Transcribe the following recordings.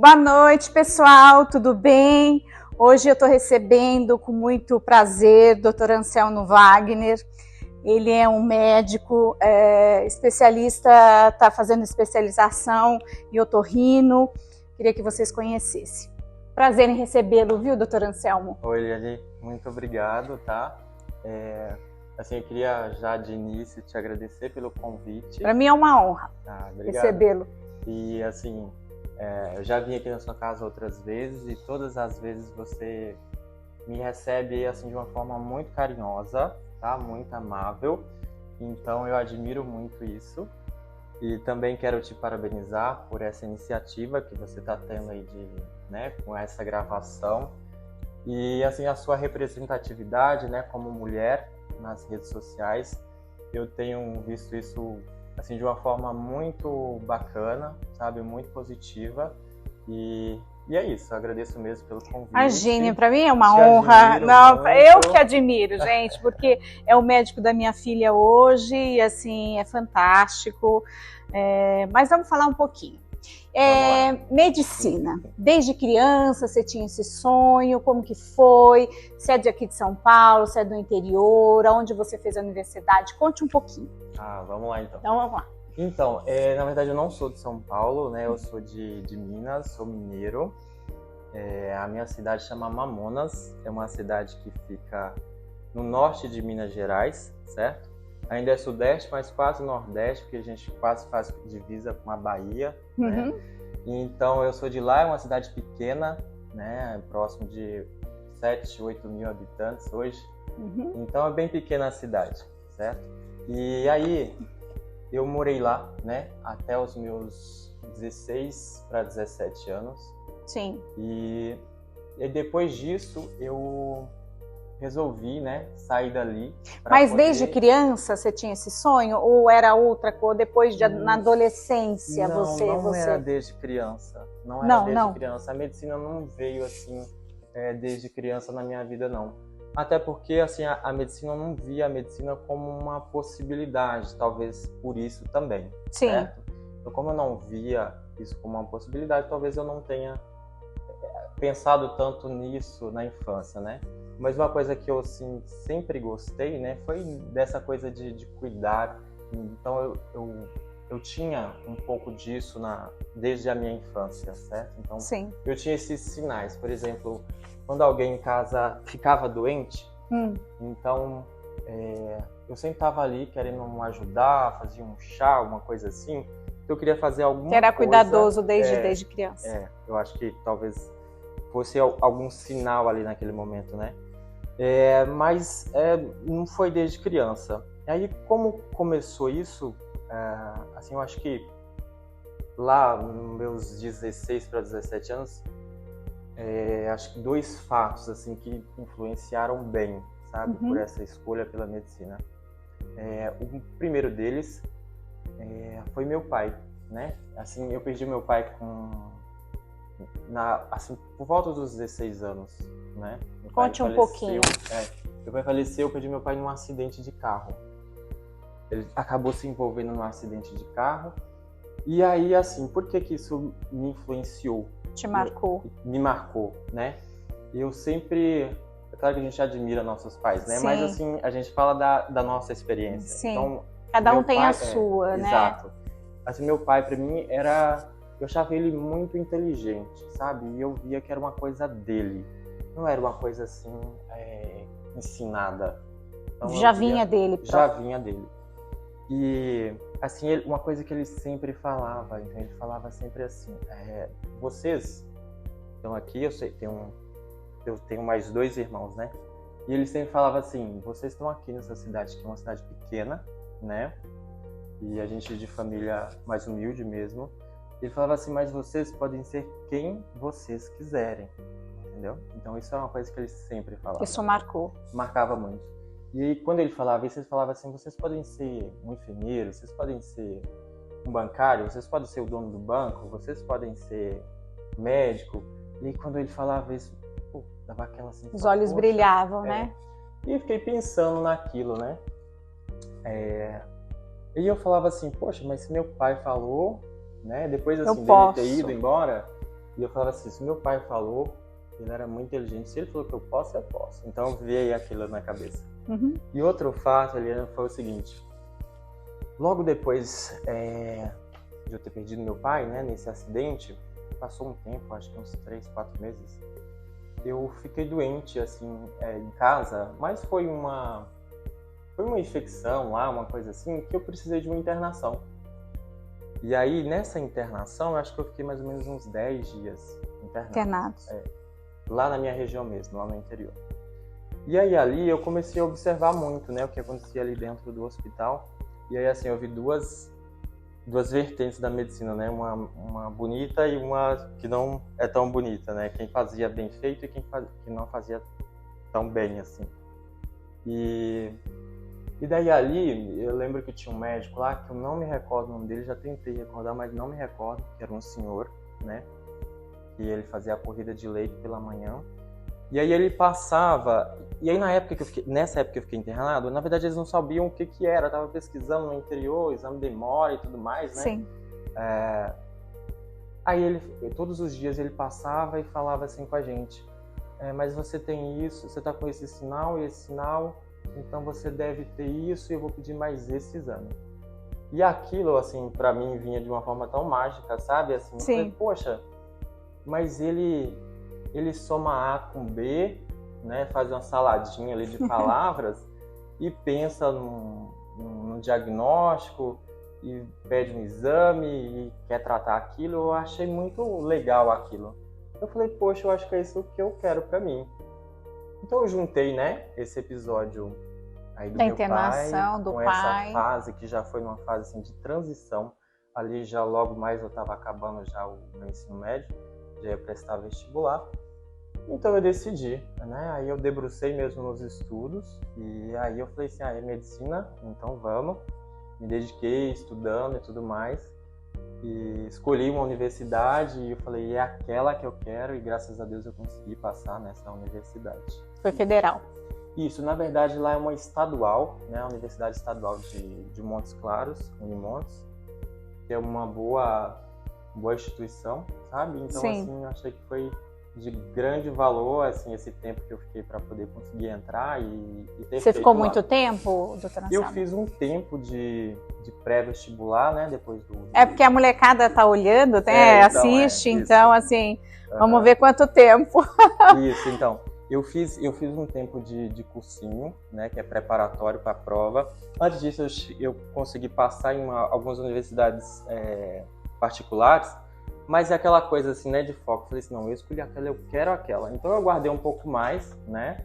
Boa noite, pessoal, tudo bem? Hoje eu estou recebendo com muito prazer o Dr. Anselmo Wagner. Ele é um médico especialista, está fazendo especialização em otorrino. Queria que vocês conhecessem. Prazer em recebê-lo, viu, Dr. Anselmo? Oi, Lili, muito obrigado, tá? Eu queria já de início te agradecer pelo convite. Para mim é uma honra recebê-lo. E eu já vim aqui na sua casa outras vezes e todas as vezes você me recebe assim de uma forma muito carinhosa, tá? Muito amável. Então eu admiro muito isso. E também quero te parabenizar por essa iniciativa que você está tendo aí com essa gravação. E assim, a sua representatividade, como mulher nas redes sociais, eu tenho visto isso assim de uma forma muito bacana, sabe, muito positiva. E é isso, eu agradeço mesmo pelo convite. Imagine, para mim é uma honra. Não, eu que admiro, gente, porque é o médico da minha filha hoje e assim é fantástico. Mas vamos falar um pouquinho. Medicina. Desde criança você tinha esse sonho? Como que foi? Você é daqui de São Paulo? Você é do interior? Onde você fez a universidade? Conte um pouquinho. Vamos lá então. Então vamos lá. Então, na verdade eu não sou de São Paulo, né? Eu sou de Minas, sou mineiro. A minha cidade chama Mamonas, é uma cidade que fica no norte de Minas Gerais, certo? Ainda é sudeste, mas quase nordeste, porque a gente quase faz divisa com a Bahia, né? Então eu sou de lá, é uma cidade pequena, né? Próximo de 7, 8 mil habitantes hoje. Então é bem pequena a cidade, certo? E aí eu morei lá, né? Até os meus 16 para 17 anos. Sim. E depois disso eu resolvi, sair dali. Mas desde criança você tinha esse sonho? Ou era outra coisa? Depois, na adolescência, Não era desde criança. Não era desde criança. A medicina não veio assim, desde criança na minha vida, não. Até porque, assim, a medicina, eu não via a medicina como uma possibilidade. Talvez por isso também. Sim. Certo? Então, como eu não via isso como uma possibilidade, talvez eu não tenha pensado tanto nisso na infância, né? Mas uma coisa que eu assim, sempre gostei, foi dessa coisa de cuidar. Então eu tinha um pouco disso desde a minha infância, certo? Então Sim. Eu tinha esses sinais. Por exemplo, quando alguém em casa ficava doente, então eu sempre estava ali querendo ajudar, fazia um chá, alguma coisa assim. Eu queria fazer alguma coisa. Que era cuidadoso desde criança. Eu acho que talvez fosse algum sinal ali naquele momento, né? Mas não foi desde criança. E aí, como começou isso, assim, eu acho que lá nos meus 16 para 17 anos, acho que 2 fatos assim que influenciaram bem, sabe, por essa escolha pela medicina. O primeiro deles foi meu pai, né? Assim, eu perdi meu pai por volta dos 16 anos, né? Conte um pouquinho. Meu pai faleceu, eu perdi meu pai num acidente de carro. Ele acabou se envolvendo num acidente de carro. E aí, assim, por que isso me influenciou? Te marcou? Me marcou, né? Eu sempre... É claro que a gente admira nossos pais, né? Sim. Mas, assim, a gente fala da nossa experiência. Sim. Então, cada um tem a sua, né? Exato. Assim, meu pai, pra mim, eu achava ele muito inteligente, sabe? E eu via que era uma coisa dele. Não era uma coisa assim, ensinada. Então, já vinha dele. Já vinha dele. E, assim, uma coisa que ele sempre falava, então ele falava sempre assim, vocês estão aqui, eu tenho mais 2 irmãos, né? E ele sempre falava assim, vocês estão aqui nessa cidade, que é uma cidade pequena, né? E a gente é de família mais humilde mesmo. Ele falava assim, mas vocês podem ser quem vocês quiserem, entendeu? Então isso é uma coisa que ele sempre falava. Isso marcou. Marcava muito. E aí, quando ele falava isso, ele falava assim, vocês podem ser um enfermeiro, vocês podem ser um bancário, vocês podem ser o dono do banco, vocês podem ser médico. E aí, quando ele falava isso, dava aquela sensação. Os olhos brilhavam, né? E eu fiquei pensando naquilo, né? E eu falava assim, poxa, mas se meu pai falou, né? Depois assim, dele ter ido embora, E eu falava assim, se meu pai falou, ele era muito inteligente, se ele falou que eu posso, eu posso. Então veio aquilo na cabeça. E outro fato, Eliana, foi o seguinte, logo depois de eu ter perdido meu pai, né, nesse acidente, passou um tempo, acho que uns 3, 4 meses, eu fiquei doente, assim, em casa, mas foi uma infecção lá, uma coisa assim, que eu precisei de uma internação. E aí, nessa internação, eu acho que eu fiquei mais ou menos uns 10 dias internado. Lá na minha região mesmo, lá no interior. E aí, ali, eu comecei a observar muito, né, o que acontecia ali dentro do hospital. E aí, assim, eu vi duas vertentes da medicina, né, uma bonita e uma que não é tão bonita, né, quem fazia bem feito e quem não fazia tão bem, assim. E daí ali, eu lembro que tinha um médico lá, que eu não me recordo o nome dele, já tentei recordar, mas não me recordo, que era um senhor, né, que ele fazia a corrida de leite pela manhã. E aí ele passava, e aí nessa época que eu fiquei internado, na verdade eles não sabiam o que era, eu tava pesquisando no interior, exame de memória e tudo mais, né? Sim. Aí todos os dias ele passava e falava assim com a gente, mas você tem isso, você tá com esse sinal e esse sinal, então você deve ter isso e eu vou pedir mais esse exame. E aquilo, assim, pra mim vinha de uma forma tão mágica, sabe? Assim, eu falei, poxa, mas ele soma A com B, né, faz uma saladinha ali de palavras e pensa num diagnóstico e pede um exame e quer tratar aquilo. Eu achei muito legal aquilo. Eu falei, poxa, eu acho que é isso que eu quero pra mim. Então eu juntei, né, esse episódio aí do meu pai com essa fase que já foi numa fase assim, de transição. Ali já logo mais eu estava acabando já o meu ensino médio, já ia prestar vestibular. Então eu decidi, né? Aí eu debrucei mesmo nos estudos e aí eu falei assim, é medicina, então vamos. Me dediquei estudando e tudo mais. E escolhi uma universidade e eu falei, é aquela que eu quero, e graças a Deus eu consegui passar nessa universidade. Foi federal? Isso, na verdade lá é uma estadual, né? A Universidade Estadual de Montes Claros, Unimontes, que é uma boa instituição, sabe? Então, Sim. assim, eu achei que foi de grande valor, assim, esse tempo que eu fiquei para poder conseguir entrar e ter Você ficou lá. Muito tempo, doutora Anselmo? Eu fiz um tempo de pré-vestibular, né, depois do... É porque a molecada tá olhando, né, então, assiste, então, assim, vamos ver quanto tempo. Isso, então, eu fiz um tempo de cursinho, né, que é preparatório para a prova. Antes disso, eu consegui passar em algumas universidades particulares, mas é aquela coisa assim, né, de foco. Eu falei assim, não, eu escolhi aquela, eu quero aquela. Então eu guardei um pouco mais, né?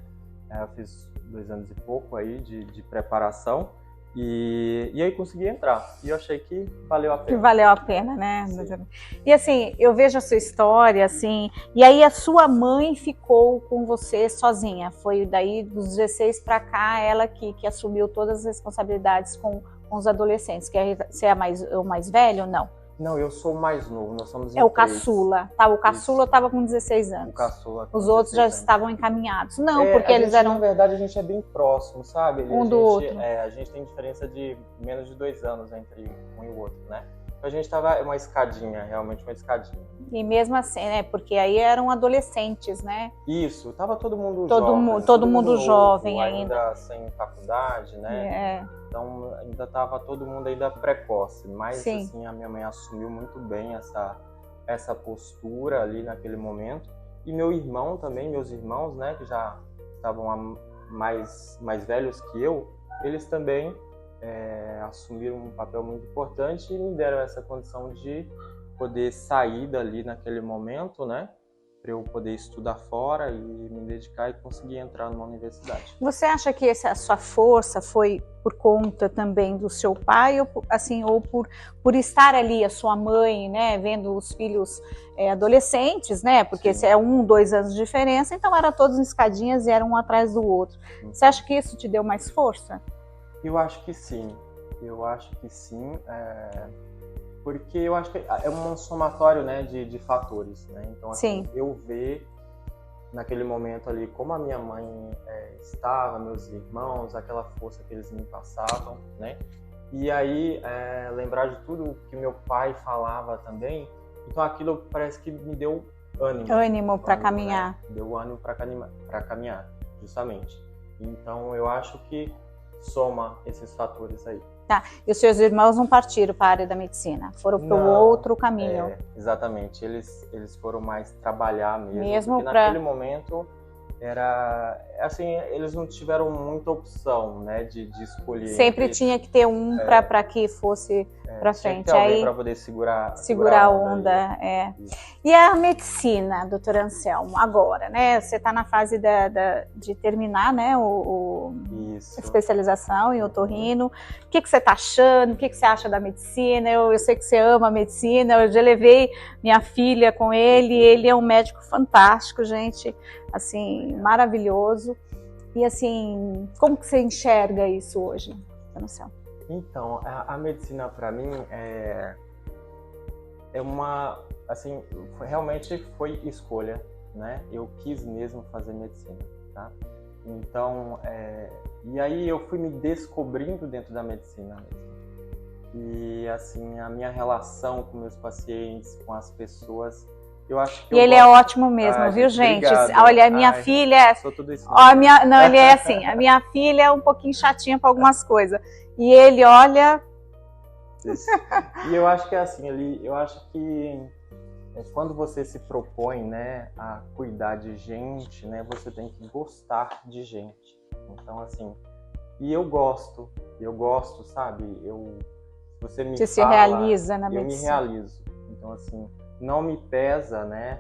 Eu fiz 2 anos e pouco aí de preparação e aí consegui entrar. E eu achei que valeu a pena. Que valeu a pena, né? Sim. E assim, eu vejo a sua história, assim, e aí a sua mãe ficou com você sozinha. Foi daí dos 16 para cá ela que assumiu todas as responsabilidades com os adolescentes. Você é o mais velho ou não? Não, eu sou o mais novo, nós somos em o 3. caçula, tá? O caçula estava com 16 anos. O caçula com Os outros 16 já estavam encaminhados. Não, porque a eles gente, eram... Na verdade, a gente é bem próximo, sabe? Do outro. A gente tem diferença de menos de 2 anos entre um e o outro, né? Então a gente tava uma escadinha, realmente uma escadinha. E mesmo assim, né? Porque aí eram adolescentes, né? Isso, tava todo mundo jovem. Todo mundo novo, jovem ainda. Sem faculdade, né? É. Então ainda tava todo mundo ainda precoce. Mas Sim. assim, a minha mãe assumiu muito bem essa postura ali naquele momento. E meu irmão também, meus irmãos, né? Que já estavam mais velhos que eu, eles também assumiram um papel muito importante e me deram essa condição de poder sair dali naquele momento, né? Para eu poder estudar fora e me dedicar e conseguir entrar numa universidade. Você acha que a sua força foi por conta também do seu pai, ou assim, ou por estar ali a sua mãe, né, vendo os filhos adolescentes, né? Porque se é 1, 2 anos de diferença, então eram todos em escadinhas e eram um atrás do outro. Você acha que isso te deu mais força? Eu acho que sim. Porque eu acho que é um somatório, né, de fatores, né? Então, assim, eu ver naquele momento ali como a minha mãe estava, meus irmãos, aquela força que eles me passavam, né? E aí lembrar de tudo que meu pai falava também. Então aquilo parece que me deu ânimo para caminhar. Né? Deu ânimo para caminhar, justamente. Então eu acho que soma esses fatores aí. Tá. E os seus irmãos não partiram para a área da medicina? Foram para o outro caminho? Exatamente. Eles foram mais trabalhar mesmo porque naquele momento era assim, eles não tiveram muita opção, né, de escolher. Sempre tinha que ter um para que fosse para frente. Tinha que ter alguém para poder segurar a onda. E a medicina, doutor Anselmo, agora, né? Você está na fase de terminar, né, a especialização em otorrino. O que você está achando? O que você acha da medicina? Eu sei que você ama a medicina. Eu já levei minha filha com ele. Ele é um médico fantástico, gente. Assim, maravilhoso. E assim, como que você enxerga isso hoje, doutor Anselmo? Então, a medicina para mim é uma, assim, realmente foi escolha, né? Eu quis mesmo fazer medicina, tá? Então, e aí eu fui me descobrindo dentro da medicina mesmo. E assim, a minha relação com meus pacientes, com as pessoas, eu acho que e ele é ótimo mesmo, viu, gente? Obrigado. Olha, a minha filha... Sou tudo isso. Não, ele é assim, a minha filha é um pouquinho chatinha para algumas coisas. E ele, olha... E eu acho que é assim, eu acho que quando você se propõe, né, a cuidar de gente, né, você tem que gostar de gente. Então, assim, e eu gosto, sabe? Você me se realiza na medicina. Eu me realizo. Então, assim, não me pesa, né,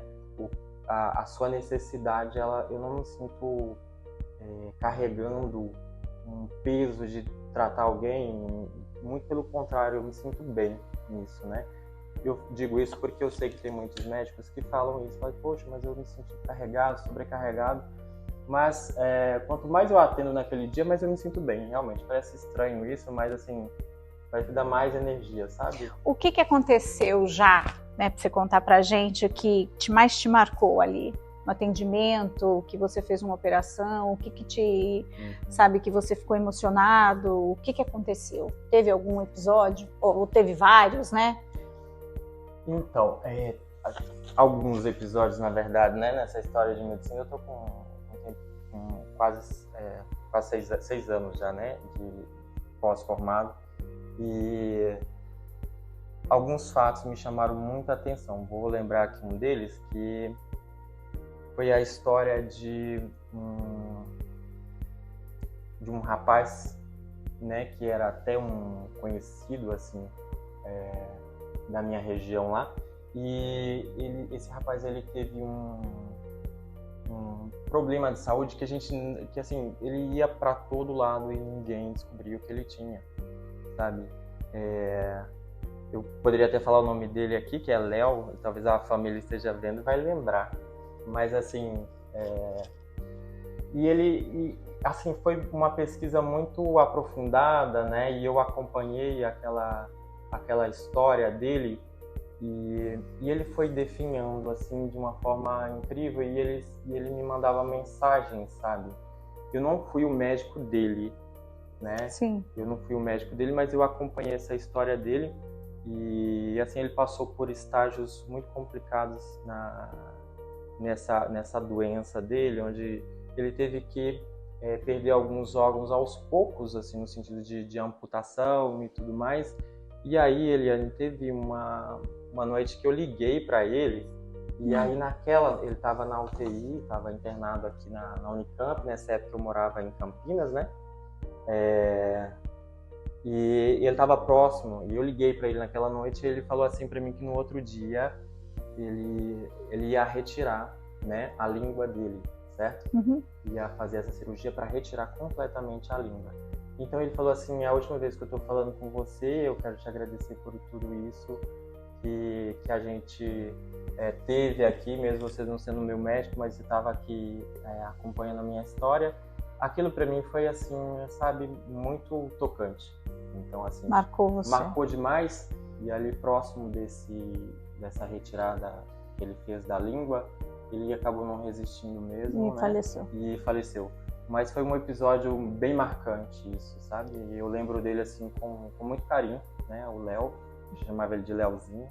a sua necessidade, eu não me sinto carregando um peso de tratar alguém, muito pelo contrário, eu me sinto bem nisso, né? Eu digo isso porque eu sei que tem muitos médicos que falam isso, falam, poxa, mas eu me sinto carregado, sobrecarregado, mas quanto mais eu atendo naquele dia, mais eu me sinto bem, realmente, parece estranho isso, mas assim, parece dar mais energia, sabe? O que aconteceu já, né, pra você contar pra gente, o que mais te marcou ali? No atendimento, que você fez uma operação, o que te, sabe, que você ficou emocionado, o que aconteceu? Teve algum episódio? Ou teve vários, né? Então, alguns episódios, na verdade, né, nessa história de medicina, eu tô com quase 6 anos já, né, de pós-formado, e alguns fatos me chamaram muita atenção. Vou lembrar aqui um deles, que foi a história de um rapaz, né, que era até um conhecido, assim, da minha região lá, e esse rapaz, ele teve um problema de saúde que assim, ele ia para todo lado e ninguém descobriu o que ele tinha, sabe? Eu poderia até falar o nome dele aqui, que é Léo, talvez a família esteja vendo e vai lembrar. Mas assim, assim, foi uma pesquisa muito aprofundada, né? E eu acompanhei aquela história dele e ele foi definhando assim de uma forma incrível e ele me mandava mensagens, sabe? Eu não fui o médico dele, né? Sim. Eu não fui o médico dele, mas eu acompanhei essa história dele e assim ele passou por estágios muito complicados nessa doença dele, onde ele teve que perder alguns órgãos aos poucos, assim, no sentido de amputação e tudo mais. E aí ele teve uma noite que eu liguei para ele, e aí ele estava na UTI, estava internado aqui na Unicamp, nessa época eu morava em Campinas, né? E ele estava próximo, e eu liguei para ele naquela noite, e ele falou assim para mim que no outro dia ele ia retirar, né, a língua dele, certo? Uhum. Ia fazer essa cirurgia para retirar completamente a língua. Então ele falou assim, a última vez que eu estou falando com você, eu quero te agradecer por tudo isso que a gente teve aqui, mesmo você não sendo meu médico, mas você estava aqui acompanhando a minha história. Aquilo para mim foi assim, sabe, muito tocante. Então assim, marcou você. Marcou demais. E ali próximo dessa retirada que ele fez da língua, ele acabou não resistindo mesmo, e faleceu. E faleceu. Mas foi um episódio bem marcante isso, sabe? Eu lembro dele assim com muito carinho, né? O Léo, eu chamava ele de Léozinho.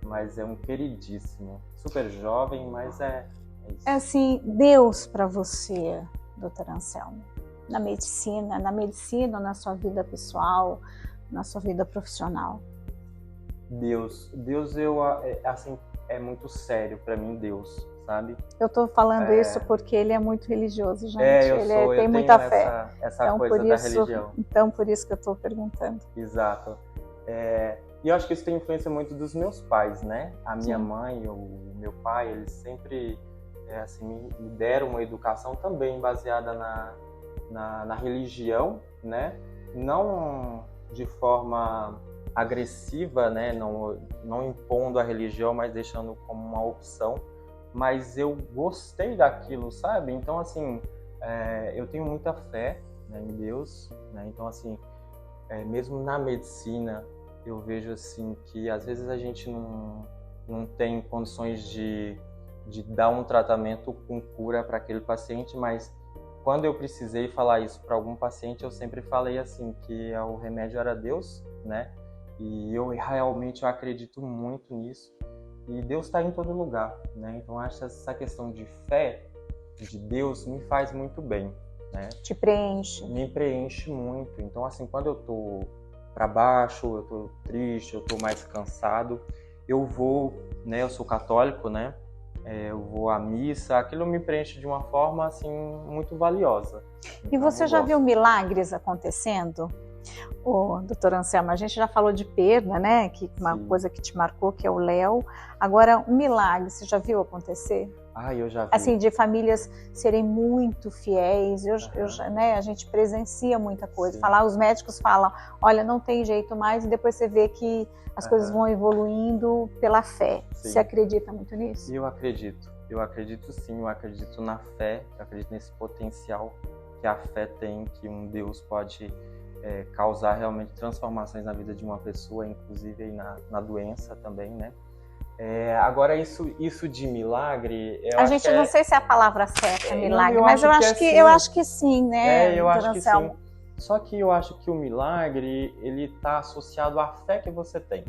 mas é um queridíssimo. Super jovem, mas é isso. É assim, Deus para você, doutor Anselmo, na medicina ou na sua vida pessoal, na sua vida profissional? Deus, assim, é muito sério para mim, Deus, sabe? Eu tô falando isso porque ele é muito religioso, gente. Eu tem muita fé. Essa então, coisa da religião. Então, por isso que eu tô perguntando. Exato. E eu acho que isso tem influência muito dos meus pais, né? A minha Sim. mãe, o meu pai, eles sempre assim, me deram uma educação também baseada na religião, né? Não de forma agressiva, né? Não impondo a religião, mas deixando como uma opção. Mas eu gostei daquilo, sabe? Então, assim, eu tenho muita fé, né, em Deus, né? Então, assim, mesmo na medicina, eu vejo, assim, que às vezes a gente não tem condições de dar um tratamento com cura para aquele paciente, mas quando eu precisei falar isso para algum paciente, eu sempre falei, assim, que o remédio era Deus, né? E eu realmente acredito muito nisso. E Deus está em todo lugar, né? Então, acho que essa questão de fé de Deus me faz muito bem, né? Te preenche. Me preenche muito. Então, assim, quando eu tô para baixo, eu tô triste, eu tô mais cansado, eu vou, né? Eu sou católico, né? Eu vou à missa, aquilo me preenche de uma forma, assim, muito valiosa. E você já viu milagres acontecendo? Doutor Anselmo, a gente já falou de perda, né? Que uma coisa que te marcou, que é o Léo. Agora, um milagre, você já viu acontecer? Eu já vi. Assim, de famílias serem muito fiéis, né? A gente presencia muita coisa. Os médicos falam, olha, não tem jeito mais, e depois você vê que as coisas vão evoluindo pela fé. Sim. Você acredita muito nisso? Eu acredito sim, eu acredito na fé, eu acredito nesse potencial que a fé tem, que um Deus pode causar realmente transformações na vida de uma pessoa, inclusive aí na doença também, né? Agora, isso de milagre... A gente não sei se é a palavra certa, milagre, mas eu acho que sim, né? Eu acho que sim. Só que eu acho que o milagre, ele está associado à fé que você tem,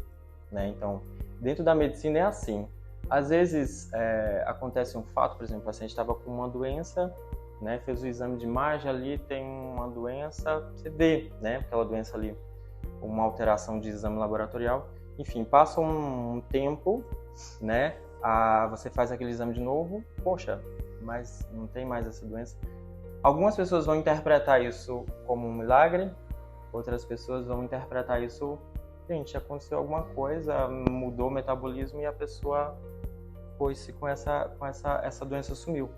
né? Então, dentro da medicina é assim. Às vezes, acontece um fato, por exemplo, o paciente estava com uma doença, né, fez o exame de imagem ali, tem uma doença, você vê, né, aquela doença ali, uma alteração de exame laboratorial. Enfim, passa um tempo, né, você faz aquele exame de novo, poxa, mas não tem mais essa doença. Algumas pessoas vão interpretar isso como um milagre, outras pessoas vão interpretar isso, gente, aconteceu alguma coisa, mudou o metabolismo e a pessoa foi-se com essa doença sumiu.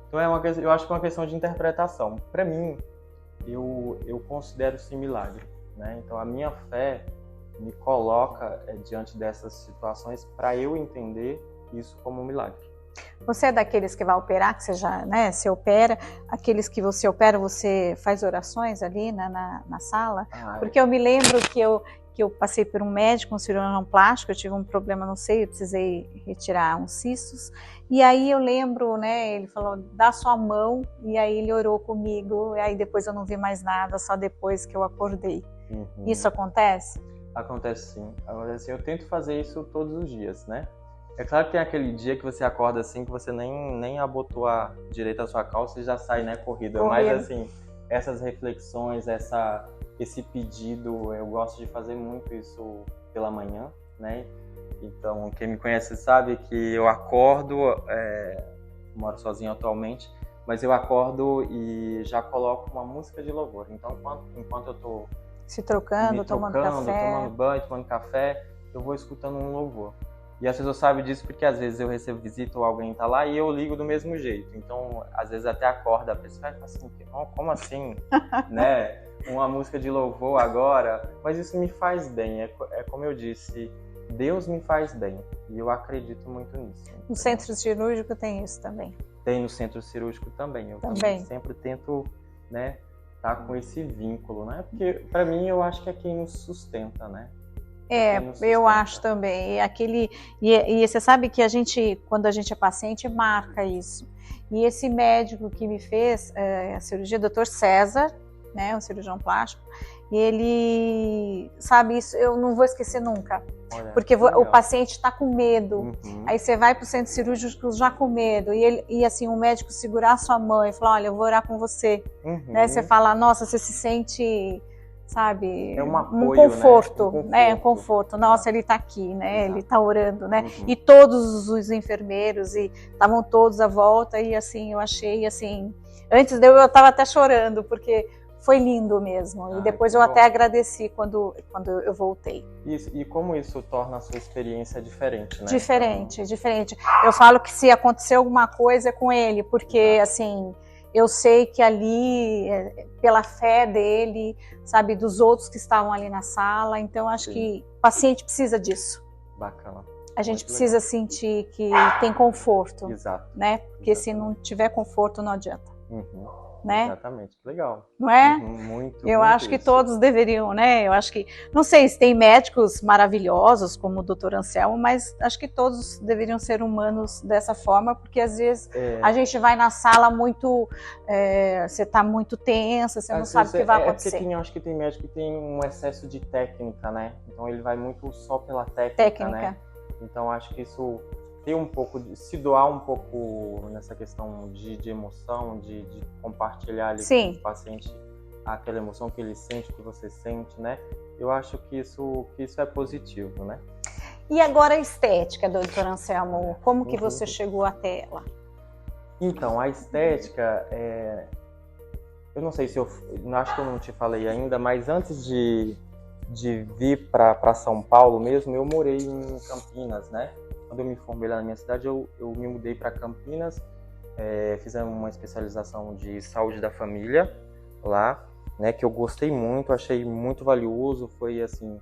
Então eu acho que é uma questão de interpretação. Para mim, eu considero sim milagre, né? Então a minha fé me coloca diante dessas situações para eu entender isso como um milagre. Você é daqueles que vai operar, que você já, né, se opera, aqueles que você opera, você faz orações ali na sala? Porque eu me lembro que eu passei por um médico, um cirurgião plástico, eu tive um problema, não sei, eu precisei retirar uns cistos, e aí eu lembro, né, ele falou, dá sua mão, e aí ele orou comigo, e aí depois eu não vi mais nada, só depois que eu acordei. Uhum. Isso acontece? Acontece sim. Agora, assim, eu tento fazer isso todos os dias, né? É claro que tem aquele dia que você acorda assim, que você nem abotoa direito a sua calça e já sai, né, corrida. Mas, assim, essas reflexões, esse pedido, eu gosto de fazer muito isso pela manhã, né? Então, quem me conhece sabe que eu acordo, moro sozinho atualmente, mas eu acordo e já coloco uma música de louvor. Então, enquanto eu tô se trocando, tomando café, tomando banho, tomando café, eu vou escutando um louvor. E as pessoas sabem disso porque às vezes eu recebo visita ou alguém tá lá e eu ligo do mesmo jeito. Então, às vezes até acorda a pessoa e fala assim, como assim, né? Uma música de louvor agora? Mas isso me faz bem, é como eu disse, Deus me faz bem e eu acredito muito nisso. No centro cirúrgico tem isso também? Tem no centro cirúrgico também. Eu também sempre tento, né, tá com esse vínculo, né? Porque para mim eu acho que é quem nos sustenta, né? Eu acho também. E você sabe que quando a gente é paciente, marca isso. E esse médico que me fez a cirurgia, Dr. César, né, um cirurgião plástico, E ele, sabe, isso eu não vou esquecer nunca. Olha, porque legal. o paciente está com medo. Uhum. Aí você vai para o centro cirúrgico já com medo. E assim, o médico segurar a sua mão e falar, olha, eu vou orar com você. Uhum. Né? Você fala, nossa, você se sente, sabe, é um apoio, um conforto, né? Um conforto. Nossa, ele está aqui, né? Exato. Ele está orando, né? Uhum. E todos os enfermeiros, e estavam todos à volta, e assim, eu achei, assim, antes de eu estava até chorando, porque foi lindo mesmo. E depois eu até agradeci quando eu voltei. Isso, e como isso torna a sua experiência diferente, né? Diferente. Eu falo que se acontecer alguma coisa é com ele, porque assim, eu sei que ali, pela fé dele, sabe, dos outros que estavam ali na sala, então acho que o paciente precisa disso. Bacana. A gente precisa sentir que tem conforto. Exato. Né? Porque se não tiver conforto, não adianta. Uhum. Né? Exatamente, legal. Não é? Muito. Eu muito acho que isso. todos deveriam, né? Eu acho que, não sei se tem médicos maravilhosos como o Dr. Anselmo, mas acho que todos deveriam ser humanos dessa forma, porque às vezes a gente vai na sala muito, você está muito tensa, você não sabe o que vai acontecer. Porque eu acho que tem médico que tem um excesso de técnica, né? Então ele vai muito só pela técnica. Né? Então acho que isso ter um pouco, se doar um pouco nessa questão de emoção, de compartilhar ali com o paciente aquela emoção que ele sente, que você sente, né? Eu acho que isso é positivo, né? E agora a estética, doutor Anselmo, como que você chegou até ela? Então, a estética, eu não sei se acho que eu não te falei ainda, mas antes de vir para São Paulo mesmo, eu morei em Campinas, né? Quando eu me formei lá na minha cidade, eu me mudei para Campinas, fiz uma especialização de saúde da família lá, né, que eu gostei muito, achei muito valioso, foi assim,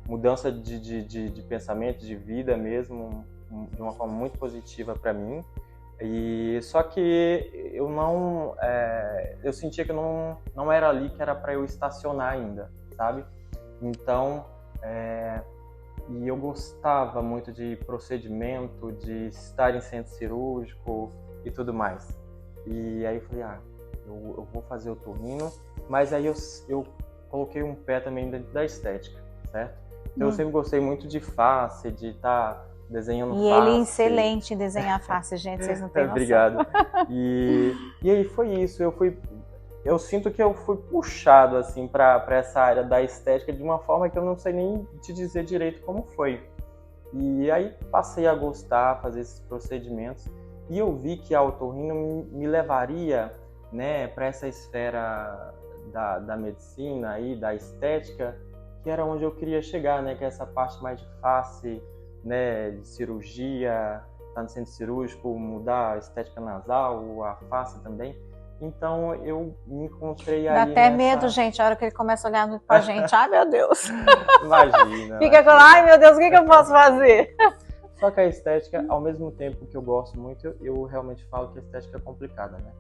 mudança de pensamento, de vida mesmo, de uma forma muito positiva para mim. E só que eu sentia que não era ali que era para eu estacionar ainda, sabe? Então, e eu gostava muito de procedimento, de estar em centro cirúrgico e tudo mais. E aí eu falei, eu vou fazer otorrino, mas aí eu coloquei um pé também dentro da estética, certo? Então eu sempre gostei muito de face, de estar desenhando face. E ele é excelente em desenhar face, gente, vocês não têm noção. Obrigado. E aí foi isso, eu sinto que eu fui puxado assim para essa área da estética de uma forma que eu não sei nem te dizer direito como foi. E aí passei a gostar, fazer esses procedimentos, e eu vi que a otorrino me levaria, né, para essa esfera da medicina e da estética, que era onde eu queria chegar, né, que é essa parte mais de face, né, de cirurgia, tá no centro cirúrgico, mudar a estética nasal, a face também. Então eu me encontrei aí. Dá até medo, gente, a hora que ele começa a olhar pra gente. Ai, meu Deus! Imagina. Fica com, ai, meu Deus, o que eu posso fazer? Só que a estética, ao mesmo tempo que eu gosto muito, eu realmente falo que a estética é complicada, né?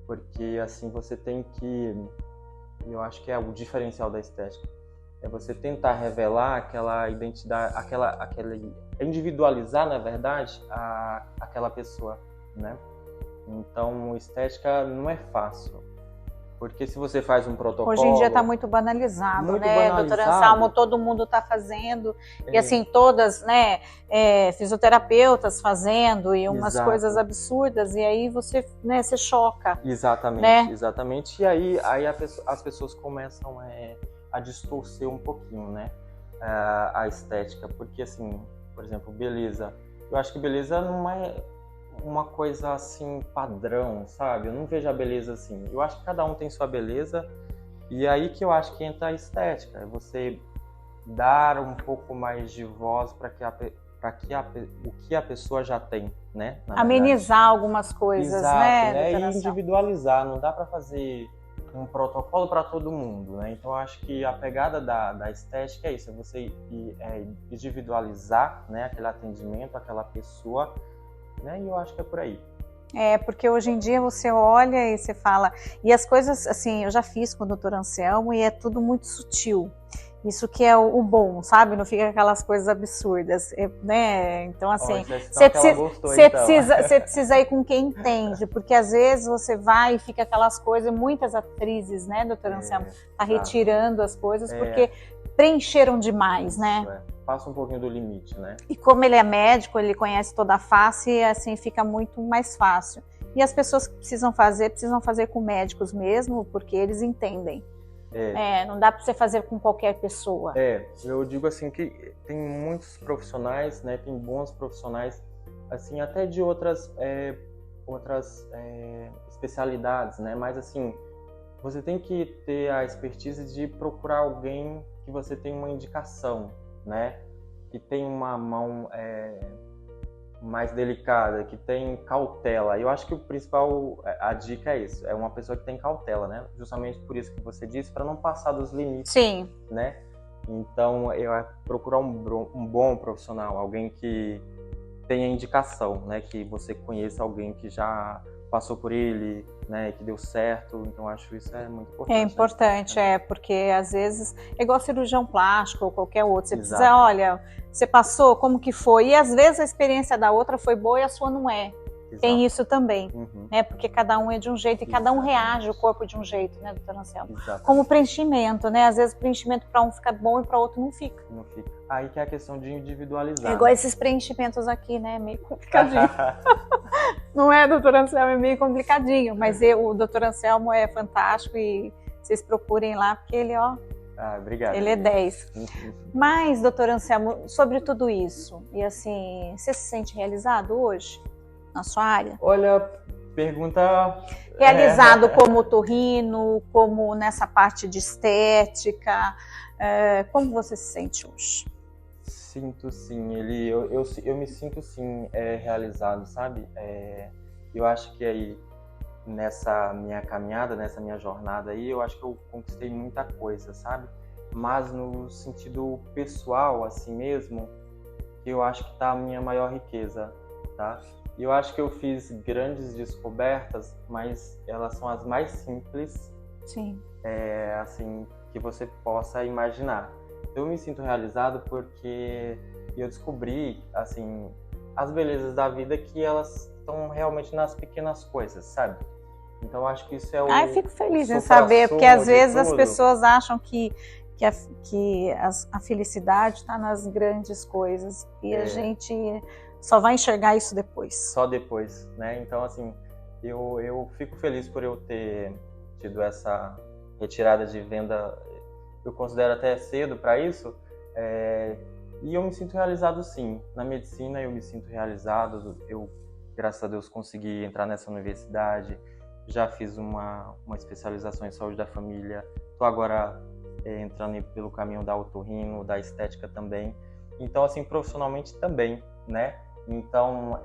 Porque assim, você tem que, eu acho que é o diferencial da estética, é você tentar revelar aquela identidade, aquela individualizar, na verdade, aquela pessoa, né? Então, estética não é fácil, porque se você faz um protocolo... Hoje em dia está muito banalizado, muito né, banalizado. Doutor Anselmo? Todo mundo está fazendo, e assim, todas, né, fisioterapeutas fazendo, e umas coisas absurdas, e aí você, né, se choca. Exatamente, né? Exatamente. E aí as pessoas começam a distorcer um pouquinho, né, a estética, porque assim, por exemplo, beleza. Eu acho que beleza não é uma coisa assim padrão, sabe? Eu não vejo a beleza assim. Eu acho que cada um tem sua beleza, e aí que eu acho que entra a estética. É você dar um pouco mais de voz para o que a pessoa já tem, né? Amenizar algumas coisas, exato, né? E individualizar. Não dá para fazer um protocolo para todo mundo, né? Então eu acho que a pegada da estética é isso, é você individualizar, né, aquele atendimento, aquela pessoa, né? E eu acho que é por aí. Porque hoje em dia você olha e você fala, e as coisas, assim, eu já fiz com o Dr. Anselmo e é tudo muito sutil. Isso que é o bom, sabe? Não fica aquelas coisas absurdas, né? Então, assim, você precisa ir com quem entende, porque às vezes você vai e fica aquelas coisas, muitas atrizes, né, doutor Anselmo, tá retirando as coisas porque preencheram demais, né? Passa um pouquinho do limite, né? E como ele é médico, ele conhece toda a face e assim fica muito mais fácil. E as pessoas que precisam fazer com médicos mesmo, porque eles entendem. Não dá para você fazer com qualquer pessoa. Eu digo assim que tem muitos profissionais, né? Tem bons profissionais, assim, até de outras especialidades, né? Mas assim, você tem que ter a expertise de procurar alguém que você tem uma indicação, né? Que tem uma mão mais delicada, que tem cautela. Eu acho que o principal, a dica é isso, é uma pessoa que tem cautela, né? Justamente por isso que você disse, para não passar dos limites. Sim. Né? Então, eu procurar um bom profissional, alguém que tenha indicação, né? Que você conheça alguém que já passou por ele, né, que deu certo. Então acho isso muito importante. É importante, porque às vezes é igual cirurgião plástico ou qualquer outro. Você Exato. precisa, olha, você passou, como que foi? E às vezes a experiência da outra foi boa e a sua não é. Exato. Tem isso também, né? Porque cada um é de um jeito e cada um reage o corpo de um jeito, né, doutor Anselmo? Exatamente. Como preenchimento, né? Às vezes o preenchimento para um fica bom e para outro não fica. Não fica. Aí que é a questão de individualizar. É igual esses preenchimentos aqui, né? Meio complicadinho. Não é, doutor Anselmo? É meio complicadinho, mas o doutor Anselmo é fantástico e vocês procurem lá, porque ele, obrigado. Ele é 10. Mas, doutor Anselmo, sobre tudo isso, e assim, você se sente realizado hoje na sua área? Olha, pergunta... Realizado como otorrino, como nessa parte de estética, como você se sente hoje? Sinto sim, eu me sinto sim realizado, sabe? Eu acho que aí, nessa minha caminhada, nessa minha jornada aí, eu acho que eu conquistei muita coisa, sabe? Mas no sentido pessoal, assim mesmo, eu acho que tá a minha maior riqueza, tá? Eu acho que eu fiz grandes descobertas, mas elas são as mais simples, sim. Assim, que você possa imaginar. Eu me sinto realizado porque eu descobri, assim, as belezas da vida que elas estão realmente nas pequenas coisas, sabe? Então, acho que isso é o... eu fico feliz em saber, porque às vezes as pessoas acham que a felicidade está nas grandes coisas e a gente só vai enxergar isso depois. Só depois, né? Então, assim, eu fico feliz por eu ter tido essa retirada de venda. Eu considero até cedo para isso, e eu me sinto realizado sim. Na medicina eu me sinto realizado, eu, graças a Deus, consegui entrar nessa universidade, já fiz uma especialização em saúde da família, estou agora entrando pelo caminho da otorrino, da estética também, então assim, profissionalmente também, né? Então,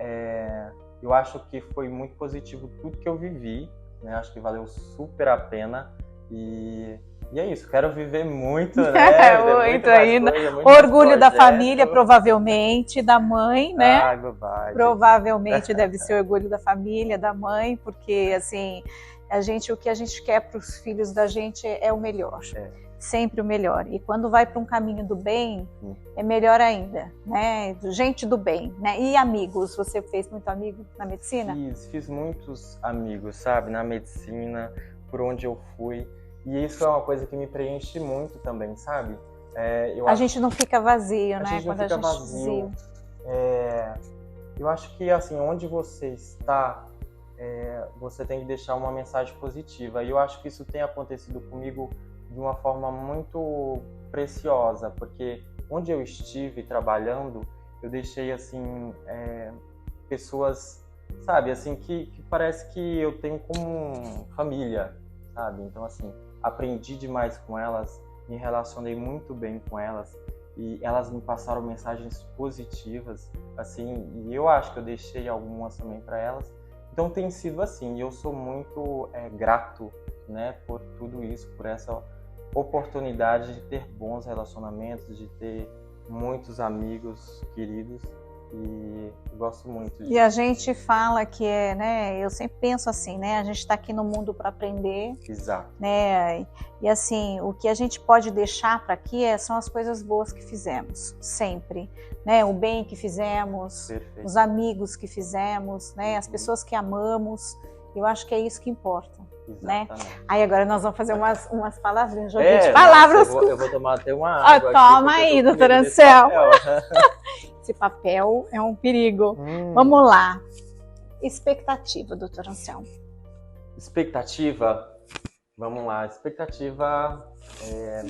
eu acho que foi muito positivo tudo que eu vivi, né? Acho que valeu super a pena e é isso, quero viver muito, né? Muito ainda. Orgulho da família, provavelmente, da mãe, né? Ai, bobagem. Provavelmente deve ser orgulho da família, da mãe, porque, assim, o que a gente quer para os filhos da gente é o melhor. Sempre o melhor. E quando vai para um caminho do bem, é melhor ainda, né? Gente do bem, né? E amigos, você fez muito amigo na medicina? Fiz muitos amigos, sabe? Na medicina, por onde eu fui. E isso é uma coisa que me preenche muito também, sabe? A gente não fica vazio, né? A gente não fica vazio. Eu acho que, assim, onde você está, você tem que deixar uma mensagem positiva. E eu acho que isso tem acontecido comigo de uma forma muito preciosa, porque onde eu estive trabalhando, eu deixei, assim, pessoas, sabe, assim, que parece que eu tenho como família, sabe? Então, assim, aprendi demais com elas, me relacionei muito bem com elas e elas me passaram mensagens positivas, assim, e eu acho que eu deixei algumas também para elas. Então tem sido assim, e eu sou muito grato, né, por tudo isso, por essa oportunidade de ter bons relacionamentos, de ter muitos amigos queridos. E gosto muito disso. E a gente fala que né? Eu sempre penso assim, né? A gente está aqui no mundo para aprender. Exato. Né? E assim, o que a gente pode deixar para aqui são as coisas boas que fizemos, sempre. Né? O bem que fizemos, Perfeito. os amigos que fizemos, né? As pessoas que amamos. Eu acho que é isso que importa. Né? Aí agora nós vamos fazer umas palavrinhas, joguinho de palavras. Nossa, eu vou tomar até uma água. Toma aí, doutora Ansel. Esse papel é um perigo. Vamos lá. Expectativa, doutora Ansel. Expectativa? Vamos lá. Expectativa é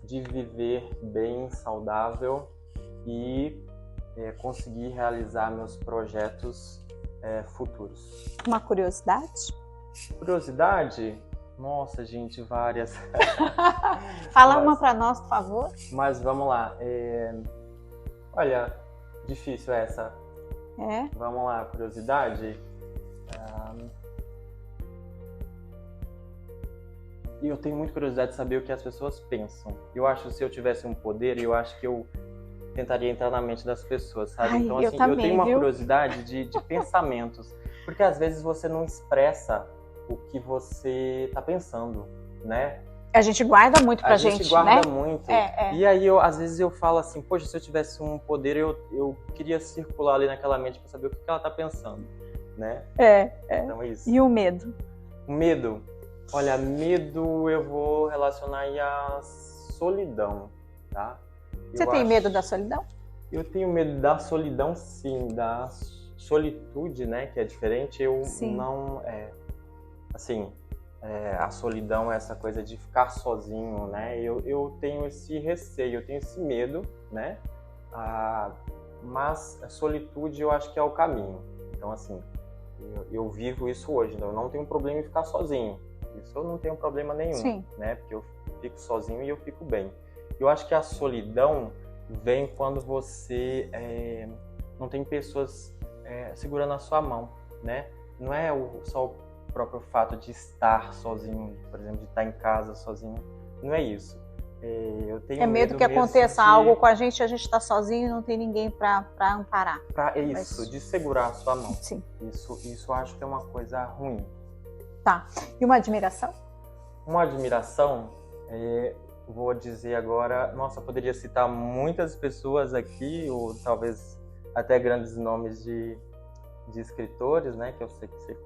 de viver bem, saudável e conseguir realizar meus projetos futuros. Uma curiosidade? Curiosidade? Nossa, gente, várias. Fala uma para nós, por favor. Mas vamos lá. Olha, difícil essa. Vamos lá, curiosidade. E eu tenho muita curiosidade de saber o que as pessoas pensam. Eu acho que se eu tivesse um poder, eu acho que eu tentaria entrar na mente das pessoas, sabe? Então, assim, eu tenho uma curiosidade de pensamentos. Porque às vezes você não expressa o que você está pensando, né? A gente guarda muito pra gente, né? A gente guarda muito. E aí, às vezes eu falo assim, poxa, se eu tivesse um poder, eu queria circular ali naquela mente para saber o que ela tá pensando, né? Então é isso. E o medo? O medo? Olha, medo eu vou relacionar aí à solidão, tá? Você tem medo da solidão? Eu tenho medo da solidão, sim, da solitude, né? Que é diferente. Eu não... assim... a solidão é essa coisa de ficar sozinho, né? Eu tenho esse receio, eu tenho esse medo, né? Mas a solitude eu acho que é o caminho. Então, assim, eu vivo isso hoje. Então eu não tenho problema em ficar sozinho. Isso eu não tenho problema nenhum, né? Porque eu fico sozinho e eu fico bem. Eu acho que a solidão vem quando você não tem pessoas segurando a sua mão, né? Não é só o próprio fato de estar sozinho, por exemplo, de estar em casa sozinho, não é isso. Eu tenho medo que aconteça algo com a gente está sozinho e não tem ninguém para amparar. De segurar a sua mão. Sim. Isso eu acho que é uma coisa ruim. Tá. E uma admiração? Uma admiração, vou dizer agora, nossa, eu poderia citar muitas pessoas aqui, ou talvez até grandes nomes de escritores, né, que eu sei que você...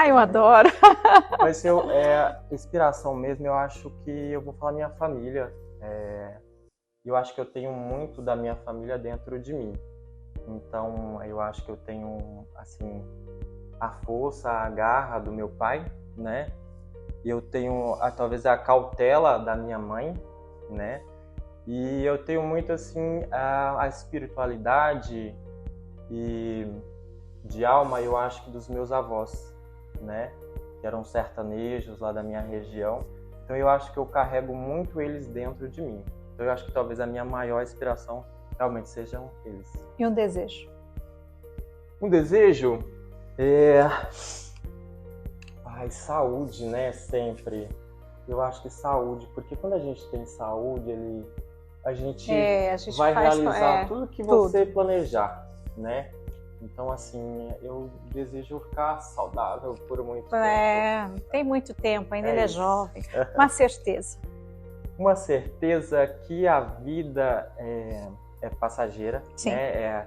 eu adoro! Mas inspiração mesmo, eu acho que eu vou falar minha família. Eu acho que eu tenho muito da minha família dentro de mim. Então, eu acho que eu tenho, assim, a força, a garra do meu pai, né? Eu tenho, talvez, a cautela da minha mãe, né? E eu tenho muito, assim, a espiritualidade e... de alma, eu acho que dos meus avós, né? Que eram sertanejos lá da minha região. Então eu acho que eu carrego muito eles dentro de mim. Então eu acho que talvez a minha maior inspiração realmente sejam eles. E um desejo? Um desejo? Saúde, né? Sempre. Eu acho que saúde, porque quando a gente tem saúde, a gente vai realizar tudo que você planejar, né? Então, assim, eu desejo ficar saudável por muito tempo. Tem muito tempo, ainda ele é jovem. Uma certeza. Uma certeza que a vida é passageira. Sim. Né? É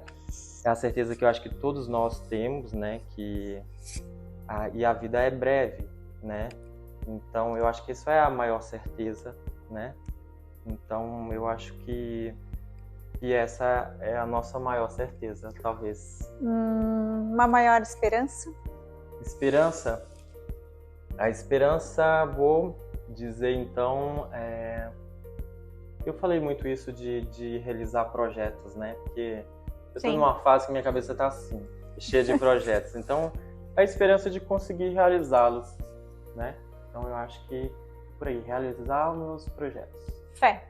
a certeza que eu acho que todos nós temos, né? E a vida é breve, né? Então, eu acho que isso é a maior certeza, né? Então, eu acho que essa é a nossa maior certeza, talvez. Uma maior esperança? Esperança? A esperança, vou dizer então, eu falei muito isso de realizar projetos, né? Porque eu estou numa fase que minha cabeça está assim, cheia de projetos. Então, a esperança de conseguir realizá-los, né? Então, eu acho que por aí, realizar os meus projetos. Fé?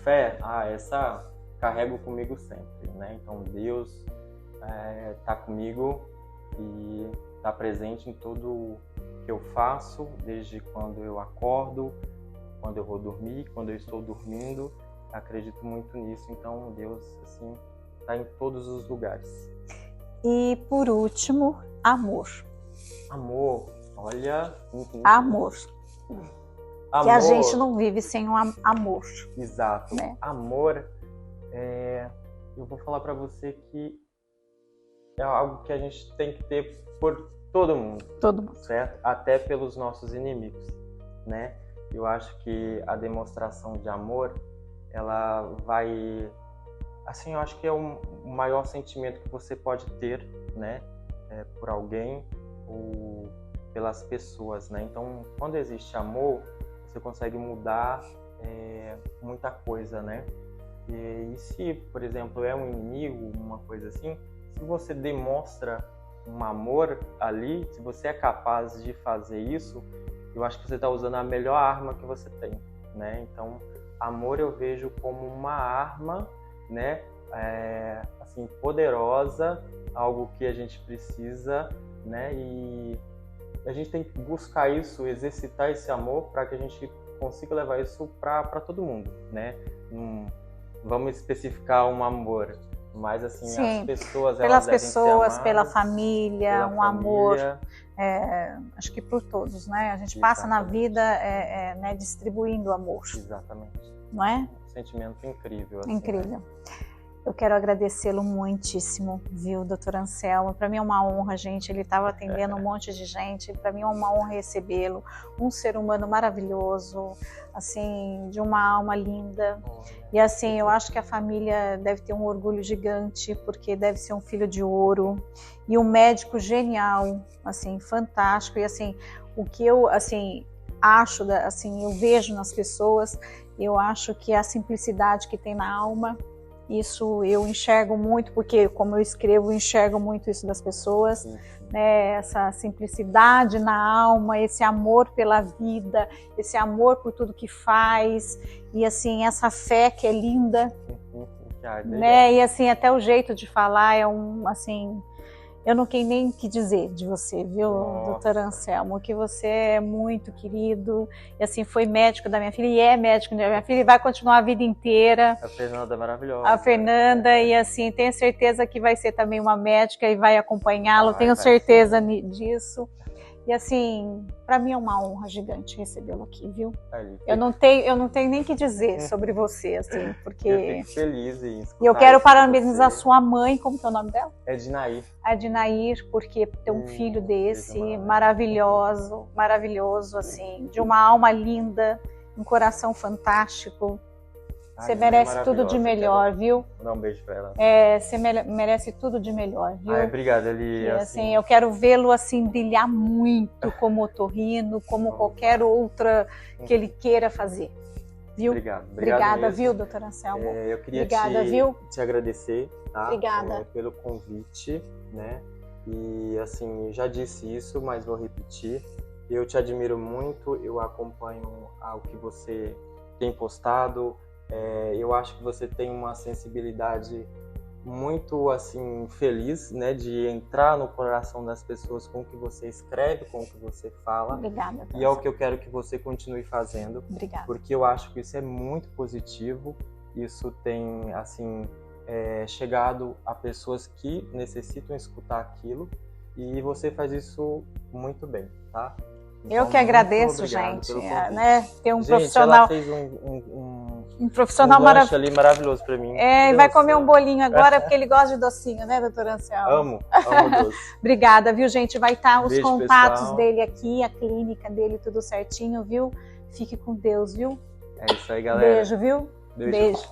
Fé? Essa... carrego comigo sempre, né? Então Deus está comigo e está presente em tudo que eu faço, desde quando eu acordo, quando eu vou dormir, quando eu estou dormindo. Acredito muito nisso. Então Deus, assim, está em todos os lugares. E por último, amor. Amor, olha... Amor. Amor. Que a gente não vive sem um amor. Exato. Né? Amor, eu vou falar para você que é algo que a gente tem que ter por todo mundo. Todo mundo. Certo? Até pelos nossos inimigos, né? Eu acho que a demonstração de amor, ela vai... Assim, eu acho que é o maior sentimento que você pode ter, né? Por alguém ou pelas pessoas, né? Então, quando existe amor, você consegue mudar muita coisa, né? E se, por exemplo, é um inimigo, uma coisa assim, se você demonstra um amor ali, se você é capaz de fazer isso, eu acho que você está usando a melhor arma que você tem, né? Então, amor eu vejo como uma arma, né? Assim, poderosa, algo que a gente precisa, né? E a gente tem que buscar isso, exercitar esse amor para que a gente consiga levar isso para todo mundo, né? Vamos especificar um amor, mas assim, sim, as pessoas, pelas elas pessoas, devem ser amadas, pela família, pela um família. amor, acho que por todos, né? A gente passa na vida né, distribuindo amor. Exatamente. Não é? Um sentimento incrível. Assim, incrível. Né? Eu quero agradecê-lo muitíssimo, viu, doutor Anselmo? Para mim é uma honra, gente. Ele estava atendendo um monte de gente. Para mim é uma honra recebê-lo. Um ser humano maravilhoso, assim, de uma alma linda. E assim, eu acho que a família deve ter um orgulho gigante, porque deve ser um filho de ouro. E um médico genial, assim, fantástico. E assim, o que eu, assim, acho, assim, eu vejo nas pessoas, eu acho que a simplicidade que tem na alma, isso eu enxergo muito, porque como eu escrevo, eu enxergo muito isso das pessoas, né? Essa simplicidade na alma, esse amor pela vida, esse amor por tudo que faz, e assim, essa fé que é linda, né? E assim, até o jeito de falar é assim... Eu não tenho nem o que dizer de você, viu, doutor Anselmo, que você é muito querido, e assim, foi médico da minha filha, e é médico da minha filha, e vai continuar a vida inteira. A Fernanda é maravilhosa. A Fernanda, e assim, tenho certeza que vai ser também uma médica e vai acompanhá-lo, tenho certeza disso. E assim, para mim é uma honra gigante recebê-lo aqui, viu? Eu não tenho nem o que dizer sobre você, assim, porque... Eu fico feliz em escutar. E eu quero parabenizar sua mãe, como que é o nome dela? Ednair. Ednair, porque ter um filho desse, maravilhoso, assim, de uma alma linda, um coração fantástico. Você merece tudo de melhor, viu? Vou dar um beijo pra ela. Você merece tudo de melhor, viu? Obrigado, Eli. Assim, eu quero vê-lo assim brilhar muito como otorrino, como qualquer outra que ele queira fazer, viu? Obrigada, mesmo. Viu, doutor Anselmo? Eu queria te agradecer, tá? Obrigada. Pelo convite, né? E assim, eu já disse isso, mas vou repetir. Eu te admiro muito, eu acompanho o que você tem postado. Eu acho que você tem uma sensibilidade muito assim feliz, né, de entrar no coração das pessoas com o que você escreve, com o que você fala. Obrigada. E é o que eu quero que você continue fazendo. Obrigada. Porque eu acho que isso é muito positivo. Isso tem assim chegado a pessoas que necessitam escutar aquilo e você faz isso muito bem, tá? Então, eu que agradeço, gente, né? Ter um profissional. Ela fez um profissional maravilhoso para mim. E vai comer um bolinho agora, porque ele gosta de docinho, né, doutor Anselmo? Amo doce. Obrigada, viu, gente? Vai estar os contatos pessoal. Dele aqui, a clínica dele, tudo certinho, viu? Fique com Deus, viu? É isso aí, galera. Beijo, viu? Beijo.